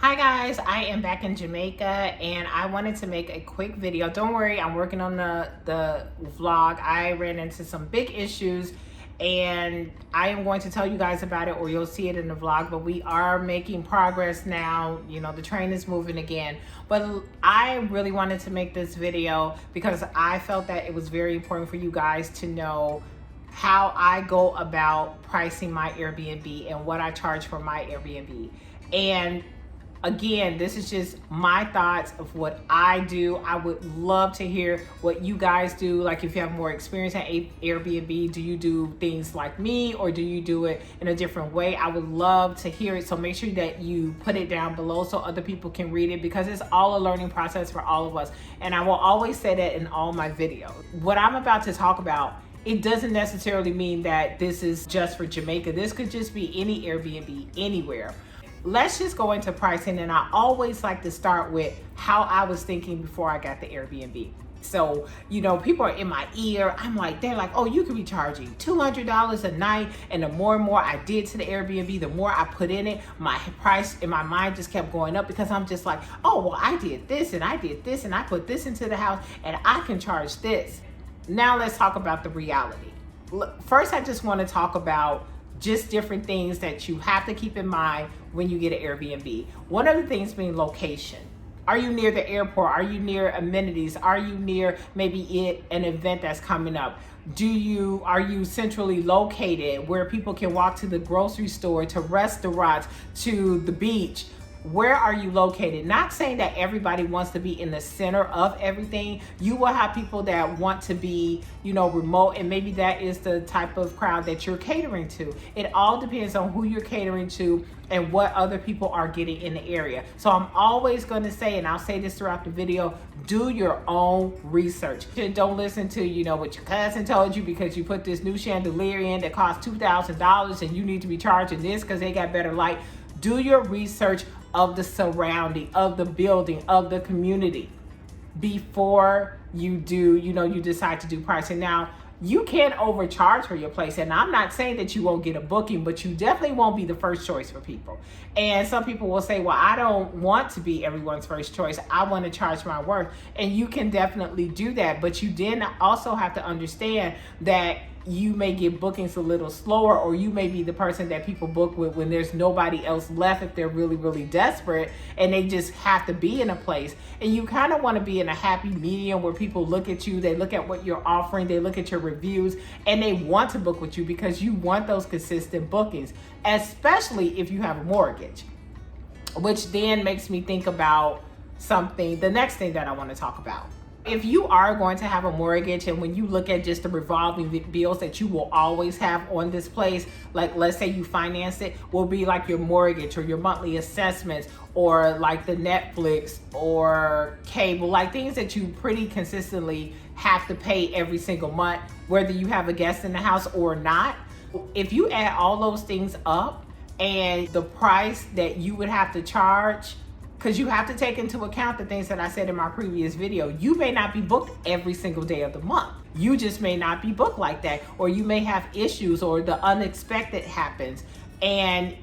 Hi guys, I am back in Jamaica and I wanted to make a quick video. Don't worry, I'm working on the vlog. I ran into some big issues and I am going to tell you guys about it, or you'll see it in the vlog, but we are making progress now. You know, the train is moving again. But I really wanted to make this video because I felt that it was very important for you guys to know how I go about pricing my Airbnb and what I charge for my Airbnb. And again, this is just my thoughts of what I do. I would love to hear what you guys do. Like, if you have more experience at Airbnb, do you do things like me or do you do it in a different way? I would love to hear it. So make sure that you put it down below so other people can read it, because it's all a learning process for all of us. And I will always say that in all my videos. What I'm about to talk about, it doesn't necessarily mean that this is just for Jamaica. This could just be any Airbnb anywhere. Let's just go into pricing, and I always like to start with how I was thinking before I got the Airbnb. So, you know, people are in my ear. They're like, oh, you could be charging $200 a night. And the more and more I did to the Airbnb, the more I put in it, my price in my mind just kept going up, because I'm just like, oh, well, I did this and I did this and I put this into the house and I can charge this. Now let's talk about the reality. First, I just want to talk about just different things that you have to keep in mind when you get an Airbnb. One of the things being location. Are you near the airport? Are you near amenities? Are you near maybe an event that's coming up? Are you centrally located where people can walk to the grocery store, to restaurants, to the beach? Where are you located? Not saying that everybody wants to be in the center of everything. You will have people that want to be, you know, remote, and maybe that is the type of crowd that you're catering to. It all depends on who you're catering to and what other people are getting in the area. So I'm always going to say, and I'll say this throughout the video, do your own research. And don't listen to, you know, what your cousin told you because you put this new chandelier in that costs $2,000 and you need to be charging this because they got better light. Do your research of the surrounding, of the building, of the community before you decide to do pricing. Now, you can overcharge for your place, and I'm not saying that you won't get a booking, but you definitely won't be the first choice for people. And some people will say, well, I don't want to be everyone's first choice. I want to charge my worth. And you can definitely do that, but you then also have to understand that you may get bookings a little slower, or you may be the person that people book with when there's nobody else left, if they're really, really desperate and they just have to be in a place. And you kind of want to be in a happy medium where people look at you, they look at what you're offering, they look at your reviews, and they want to book with you because you want those consistent bookings, especially if you have a mortgage, which then makes me think about the next thing that I want to talk about. If you are going to have a mortgage, and when you look at just the revolving bills that you will always have on this place, like let's say you finance it, will be like your mortgage or your monthly assessments, or like the Netflix or cable, like things that you pretty consistently have to pay every single month, whether you have a guest in the house or not. If you add all those things up and the price that you would have to charge, because you have to take into account the things that I said in my previous video. You may not be booked every single day of the month. You just may not be booked like that, or you may have issues, or the unexpected happens, and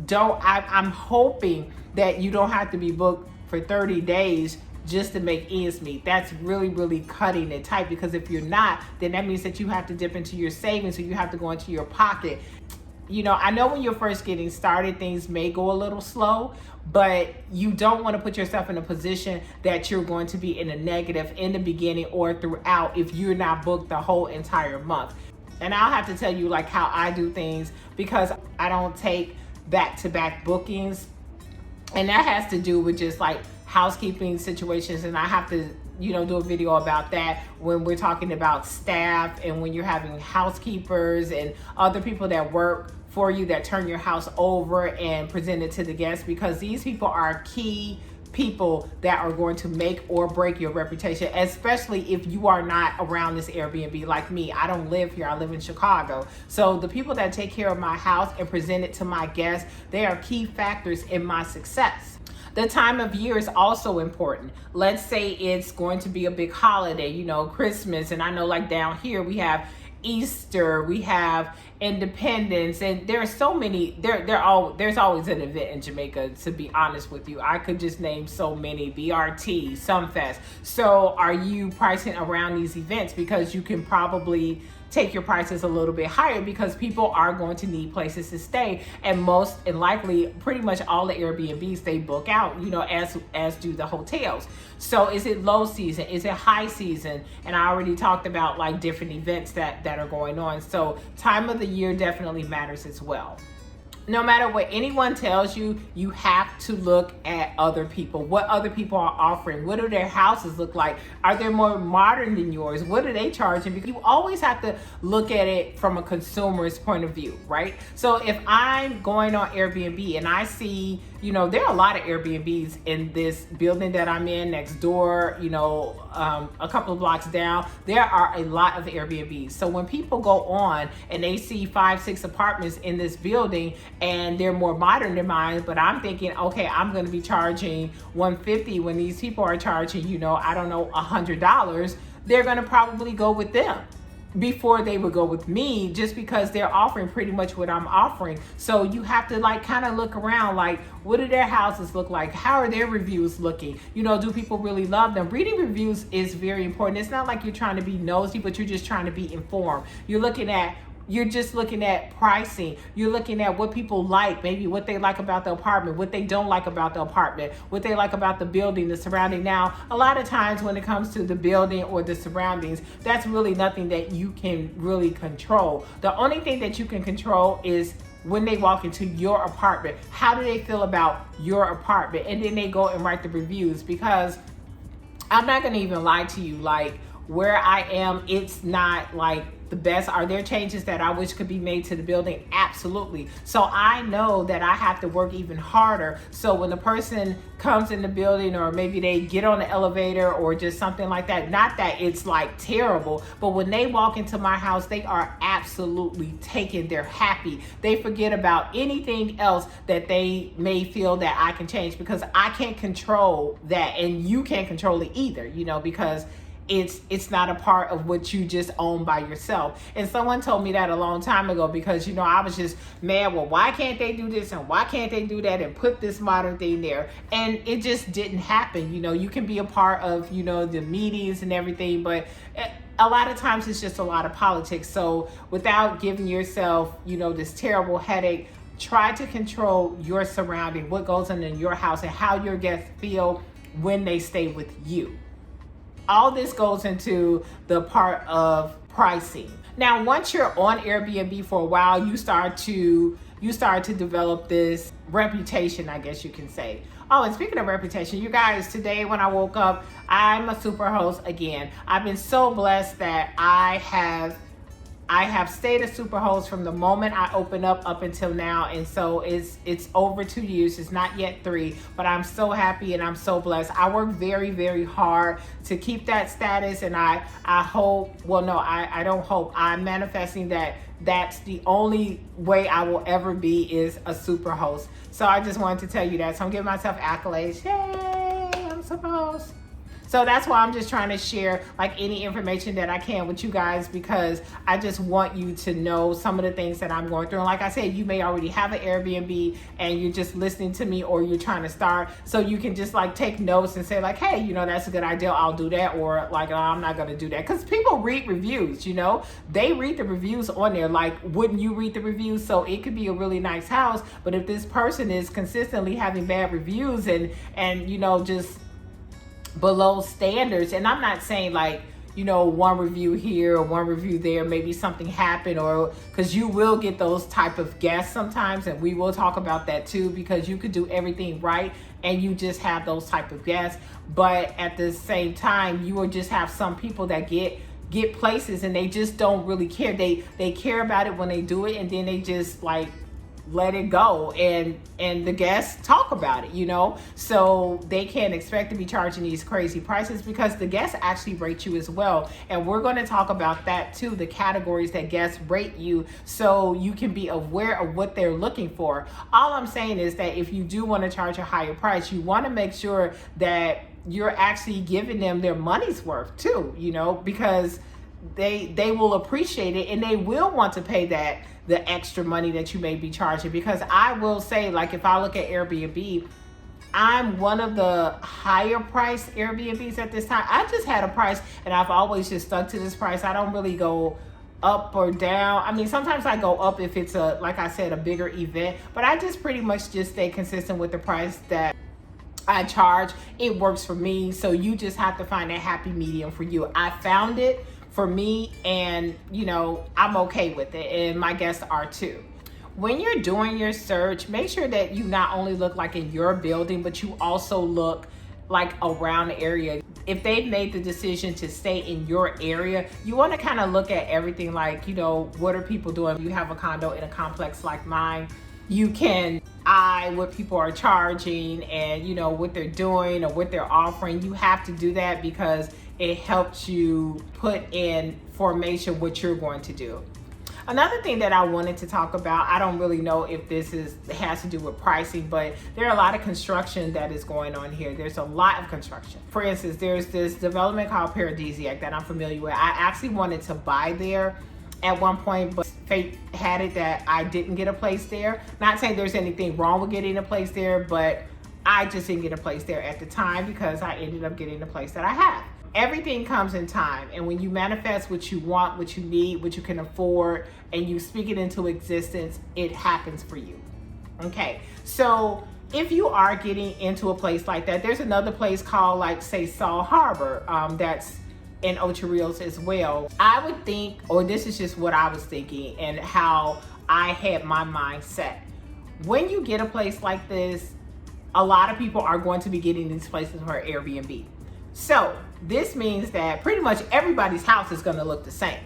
I'm hoping that you don't have to be booked for 30 days just to make ends meet. That's really, really cutting it tight, because if you're not, then that means that you have to dip into your savings, so you have to go into your pocket. You know, I know when you're first getting started, things may go a little slow, but you don't want to put yourself in a position that you're going to be in a negative in the beginning or throughout if you're not booked the whole entire month. And I'll have to tell you like how I do things, because I don't take back-to-back bookings. And that has to do with just like housekeeping situations. And I have to, you know, do a video about that when we're talking about staff, and when you're having housekeepers and other people that work for you that turn your house over and present it to the guests, because these people are key people that are going to make or break your reputation, especially if you are not around this Airbnb like me. I don't live here, I live in Chicago. So the people that take care of my house and present it to my guests, they are key factors in my success. The time of year is also important. Let's say it's going to be a big holiday, you know, Christmas, and I know like down here we have Easter, we have Independence, and there are so many. There's always an event in Jamaica. To be honest with you, I could just name so many. BRT, Sumfest. So, are you pricing around these events? Because you can probably take your prices a little bit higher because people are going to need places to stay, and most and likely pretty much all the Airbnbs, they book out, as do the hotels. So is it low season, is it high season? And I already talked about like different events that are going on. So time of the year definitely matters as well. No matter what anyone tells you, you have to look at other people, what other people are offering. What do their houses look like? Are they more modern than yours? What are they charging? Because you always have to look at it from a consumer's point of view, right? So if I'm going on Airbnb and I see, there are a lot of Airbnbs in this building that I'm in next door, a couple of blocks down, there are a lot of Airbnbs. So when people go on and they see 5-6 apartments in this building and they're more modern than mine, but I'm thinking, okay, I'm going to be charging $150 when these people are charging, I don't know, $100, they're going to probably go with them before they would go with me, just because they're offering pretty much what I'm offering. So you have to kind of look around, what do their houses look like? How are their reviews looking? Do people really love them? Reading reviews is very important. It's not like you're trying to be nosy, but you're just trying to be informed. You're just looking at pricing. You're looking at what people like, maybe what they like about the apartment, what they don't like about the apartment, what they like about the building, the surrounding. Now, a lot of times when it comes to the building or the surroundings, that's really nothing that you can really control. The only thing that you can control is when they walk into your apartment. How do they feel about your apartment? And then they go and write the reviews, because I'm not going to even lie to you. Where I am, it's not the best. Are there changes that I wish could be made to the building? Absolutely. So I know that I have to work even harder. So when the person comes in the building, or maybe they get on the elevator or just something like that, not that it's terrible, but when they walk into my house, they are absolutely taken. They're happy. They forget about anything else that they may feel that I can change, because I can't control that, and you can't control it either, because it's not a part of what you just own by yourself. And someone told me that a long time ago, because I was just mad, well, why can't they do this and why can't they do that and put this modern thing there? And it just didn't happen. You can be a part of the meetings and everything, but a lot of times it's just a lot of politics. So without giving yourself this terrible headache, try to control your surrounding, what goes on in your house, and how your guests feel when they stay with you. All this goes into the part of pricing. Now, once you're on Airbnb for a while, you start to develop this reputation, I guess you can say. Oh, and speaking of reputation, you guys, today when I woke up, I'm a superhost again. I've been so blessed that I have stayed a superhost from the moment I opened up until now, and so it's over 2 years. It's not yet 3, but I'm so happy and I'm so blessed. I work very, very hard to keep that status, and I hope, well, no, I don't hope, I'm manifesting that that's the only way I will ever be, is a superhost. So I just wanted to tell you that. So I'm giving myself accolades. Yay, I'm a superhost. So that's why I'm just trying to share any information that I can with you guys, because I just want you to know some of the things that I'm going through. And like I said, you may already have an Airbnb and you're just listening to me, or you're trying to start, so you can just take notes and say hey, that's a good idea, I'll do that, or oh, I'm not going to do that. Because people read reviews, they read the reviews on there. Wouldn't you read the reviews? So it could be a really nice house, but if this person is consistently having bad reviews and just below standards, and I'm not saying one review here or one review there, maybe something happened, or because you will get those type of guests sometimes, and we will talk about that too, because you could do everything right and you just have those type of guests. But at the same time, you will just have some people that get places and they just don't really care. They care about it when they do it, and then they just let it go, and the guests talk about it, so they can't expect to be charging these crazy prices, because the guests actually rate you as well. And we're going to talk about that too, the categories that guests rate you, so you can be aware of what they're looking for. All I'm saying is that if you do want to charge a higher price, you want to make sure that you're actually giving them their money's worth too, because they will appreciate it, and they will want to pay the extra money that you may be charging. Because I will say, like, if I look at Airbnb, I'm one of the higher priced Airbnbs at this time. I just had a price, and I've always just stuck to this price. I don't really go up or down. I mean, sometimes I go up if it's like I said, a bigger event, but I just pretty much just stay consistent with the price that I charge. It works for me. So you just have to find that happy medium for you. I found it for me, and I'm okay with it, and my guests are too. When you're doing your search, make sure that you not only look like in your building, but you also look like around the area. If they've made the decision to stay in your area, you want to kind of look at everything like, what are people doing? You have a condo in a complex like mine, you can eye what people are charging and what they're doing or what they're offering. You have to do that because it helps you put in formation what you're going to do. Another thing that I wanted to talk about, I don't really know if this has to do with pricing, but there are a lot of construction that is going on here. There's a lot of construction. For instance, there's this development called Paradisiac that I'm familiar with. I actually wanted to buy there at one point, but fate had it that I didn't get a place there. Not saying there's anything wrong with getting a place there, but I just didn't get a place there at the time because I ended up getting the place that I have. Everything comes in time, and when you manifest what you want, what you need, what you can afford, and you speak it into existence, it happens for you. Okay, so if you are getting into a place like that, there's another place called, like, say, Saul Harbor, that's in Ocho Rios as well. I would think, or this is just what I was thinking and how I had my mind set. When you get a place like this, a lot of people are going to be getting these places for Airbnb. So this means that pretty much everybody's house is going to look the same.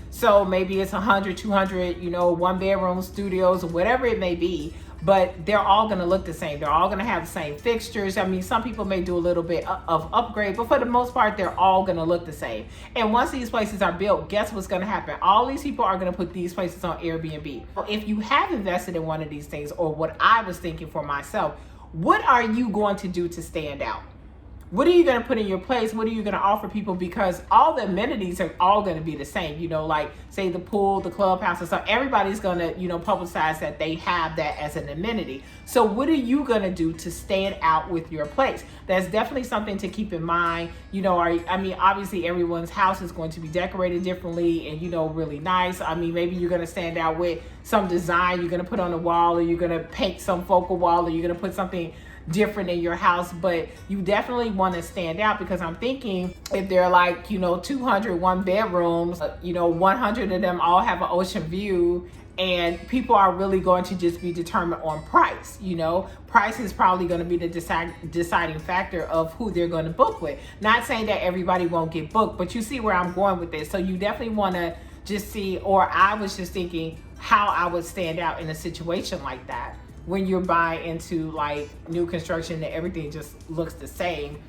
So maybe it's 100, 200, one bedroom studios or whatever it may be, but they're all going to look the same. They're all going to have the same fixtures. I mean, some people may do a little bit of upgrade, but for the most part, they're all going to look the same. And once these places are built, guess what's going to happen? All these people are going to put these places on Airbnb. If you have invested in one of these things, or what I was thinking for myself, what are you going to do to stand out? What are you going to put in your place? What are you going to offer people? Because all the amenities are all going to be the same. Like, say, the pool, the clubhouse, and stuff. Everybody's going to, publicize that they have that as an amenity. So what are you going to do to stand out with your place? That's definitely something to keep in mind. Obviously, everyone's house is going to be decorated differently and, really nice. Maybe you're going to stand out with some design you're going to put on the wall, or you're going to paint some focal wall, or you're going to put something different in your house. But you definitely want to stand out, because I'm thinking if they're like 200 one bedrooms, 100 of them all have an ocean view, and people are really going to just be determined on price. Price is probably going to be the deciding factor of who they're going to book with. Not saying that everybody won't get booked, but you see where I'm going with this. So you definitely want to just see, or I was just thinking how I would stand out in a situation like that. When you're buying into like new construction and everything just looks the same.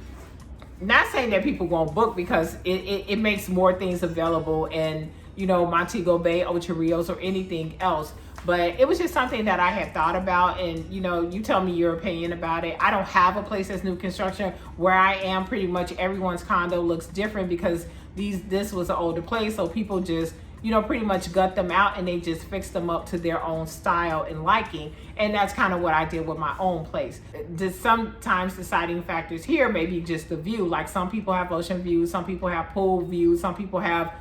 Not saying that people won't book, because it makes more things available in, Montego Bay, Ocho Rios, or anything else. But it was just something that I had thought about, and you tell me your opinion about it. I don't have a place that's new construction. Where I am, pretty much everyone's condo looks different, because this was an older place, so people just pretty much gut them out, and they just fix them up to their own style and liking. And that's kind of what I did with my own place. Sometimes deciding factors here may be just the view. Like, some people have ocean views, some people have pool views, some people have,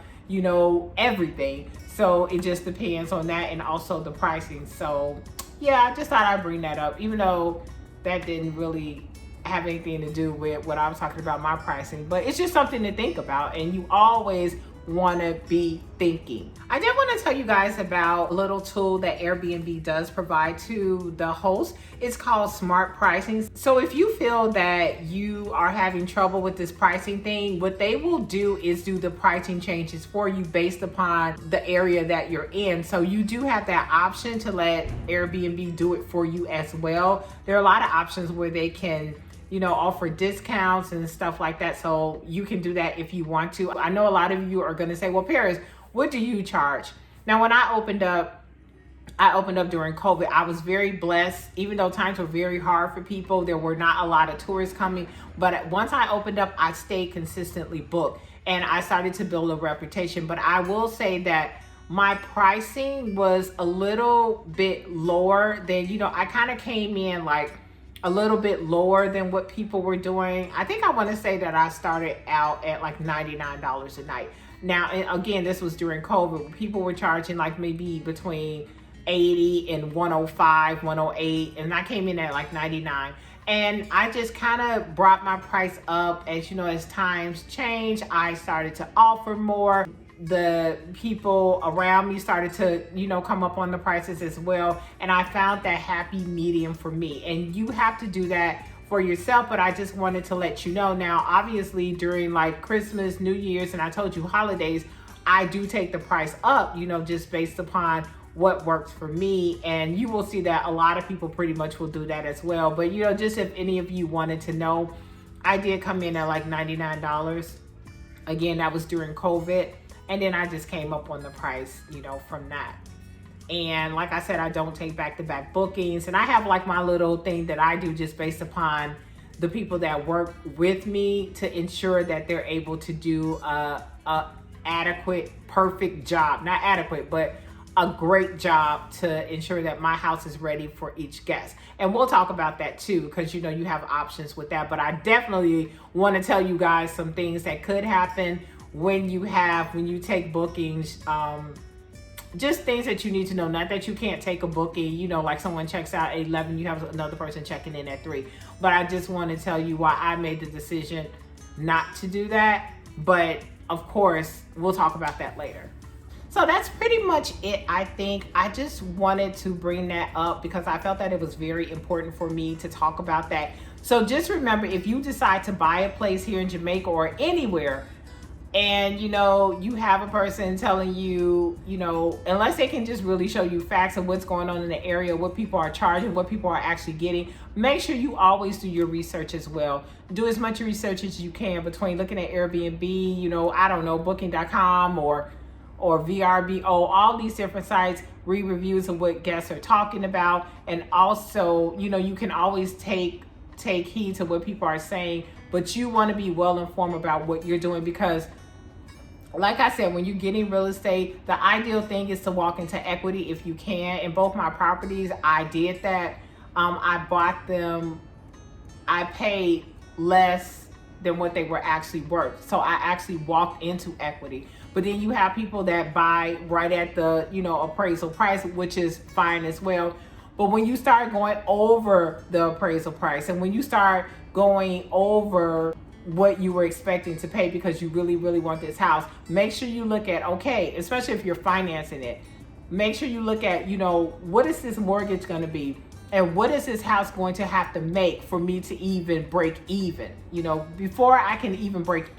everything. So it just depends on that, and also the pricing. So yeah, I just thought I'd bring that up, even though that didn't really have anything to do with what I was talking about, my pricing. But it's just something to think about, and you always want to be thinking. I did want to tell you guys about a little tool that Airbnb does provide to the host. It's called Smart Pricing. So if you feel that you are having trouble with this pricing thing, what they will do is do the pricing changes for you based upon the area that you're in. So you do have that option to let Airbnb do it for you as well. There are a lot of options where they can offer discounts and stuff like that. So you can do that if you want to. I know a lot of you are going to say, well, Paris, what do you charge? Now, when I opened up I opened up during COVID. I was very blessed, even though times were very hard for people. There were not a lot of tourists coming. But once I opened up, I stayed consistently booked and I started to build a reputation. But I will say that my pricing was a little bit lower than, I kind of came in like a little bit lower than what people were doing. I think I want to say that I started out at like $99 a night. Now, and again, this was during COVID. People were charging like maybe between 80 and 105, 108, and I came in at like 99. And I just kind of brought my price up as times change. I started to offer more. The people around me started to, come up on the prices as well. And I found that happy medium for me. And you have to do that for yourself, but I just wanted to let you know. Now, obviously during like Christmas, New Year's, and I told you holidays, I do take the price up, just based upon what works for me. And you will see that a lot of people pretty much will do that as well. But just if any of you wanted to know, I did come in at like $99. Again, that was during COVID. And then I just came up on the price, from that. And like I said, I don't take back-to-back bookings. And I have like my little thing that I do just based upon the people that work with me to ensure that they're able to do a adequate, perfect job. Not adequate, but a great job to ensure that my house is ready for each guest. And we'll talk about that too, because you have options with that. But I definitely want to tell you guys some things that could happen when you take bookings, just things that you need to know. Not that you can't take a booking, like someone checks out at 11, you have another person checking in at 3. But I just want to tell you why I made the decision not to do that. But of course, we'll talk about that later. So that's pretty much it. I think I just wanted to bring that up because I felt that it was very important for me to talk about that. So just remember, if you decide to buy a place here in Jamaica or anywhere, and you have a person telling you, unless they can just really show you facts of what's going on in the area, what people are charging, what people are actually getting, make sure you always do your research as well. Do as much research as you can between looking at Airbnb, I don't know, booking.com or VRBO, all these different sites, read reviews of what guests are talking about. And also, you can always take heed to what people are saying, but you want to be well informed about what you're doing because like I said, when you're getting real estate, the ideal thing is to walk into equity if you can. In both my properties, I did that. I bought them, I paid less than what they were actually worth. So I actually walked into equity. But then you have people that buy right at the, appraisal price, which is fine as well. But when you start going over the appraisal price and when you start going over what you were expecting to pay because you really, really want this house, make sure you look at, okay, especially if you're financing it, make sure you look at, what is this mortgage going to be? And what is this house going to have to make for me to even break even? Before I can even break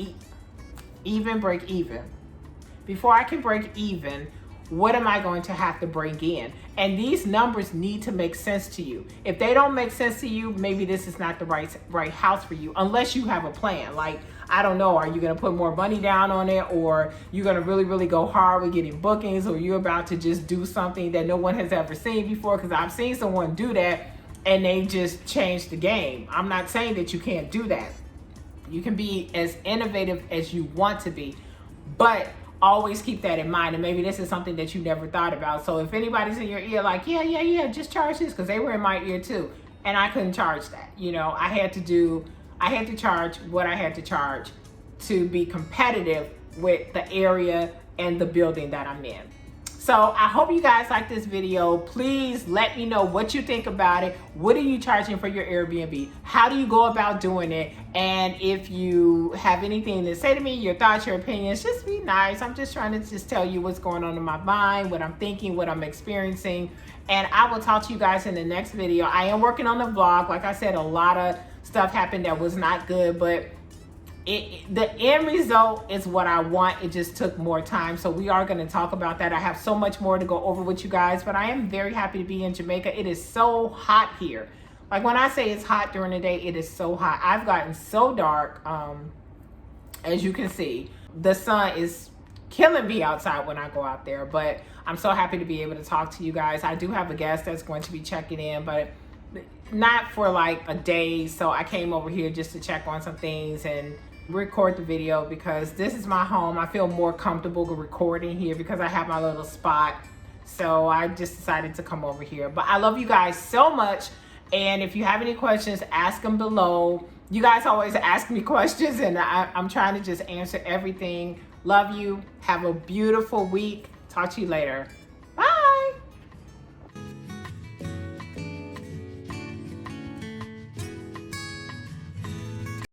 even. Before I can break even, what am I going to have to bring in? And these numbers need to make sense to you. If they don't make sense to you, maybe this is not the right house for you, unless you have a plan. Like, I don't know, are you gonna put more money down on it, or you're gonna really, really go hard with getting bookings, or you're about to just do something that no one has ever seen before? Because I've seen someone do that and they just changed the game. I'm not saying that you can't do that. You can be as innovative as you want to be, but always keep that in mind. And maybe this is something that you never thought about. So if anybody's in your ear like, yeah, just charge this, because they were in my ear too, and I couldn't charge that. I had to charge what I had to charge to be competitive with the area and the building that I'm in. So I hope you guys like this video. Please let me know what you think about it. What are you charging for your Airbnb? How do you go about doing it? And if you have anything to say to me, your thoughts, your opinions, just be nice. I'm just trying to just tell you what's going on in my mind, what I'm thinking, what I'm experiencing. And I will talk to you guys in the next video. I am working on the vlog. Like I said, a lot of stuff happened that was not good, but the end result is what I want. It just took more time. So we are going to talk about that. I have so much more to go over with you guys, but I am very happy to be in Jamaica. It is so hot here. Like when I say it's hot during the day, it is so hot. I've gotten so dark. As you can see, the sun is killing me outside when I go out there. But I'm so happy to be able to talk to you guys. I do have a guest that's going to be checking in, but not for like a day. So I came over here just to check on some things and record the video because this is my home. I feel more comfortable recording here because I have my little spot. So I just decided to come over here. But I love you guys so much. And if you have any questions, ask them below. You guys always ask me questions and I'm trying to just answer everything. Love you. Have a beautiful week. Talk to you later.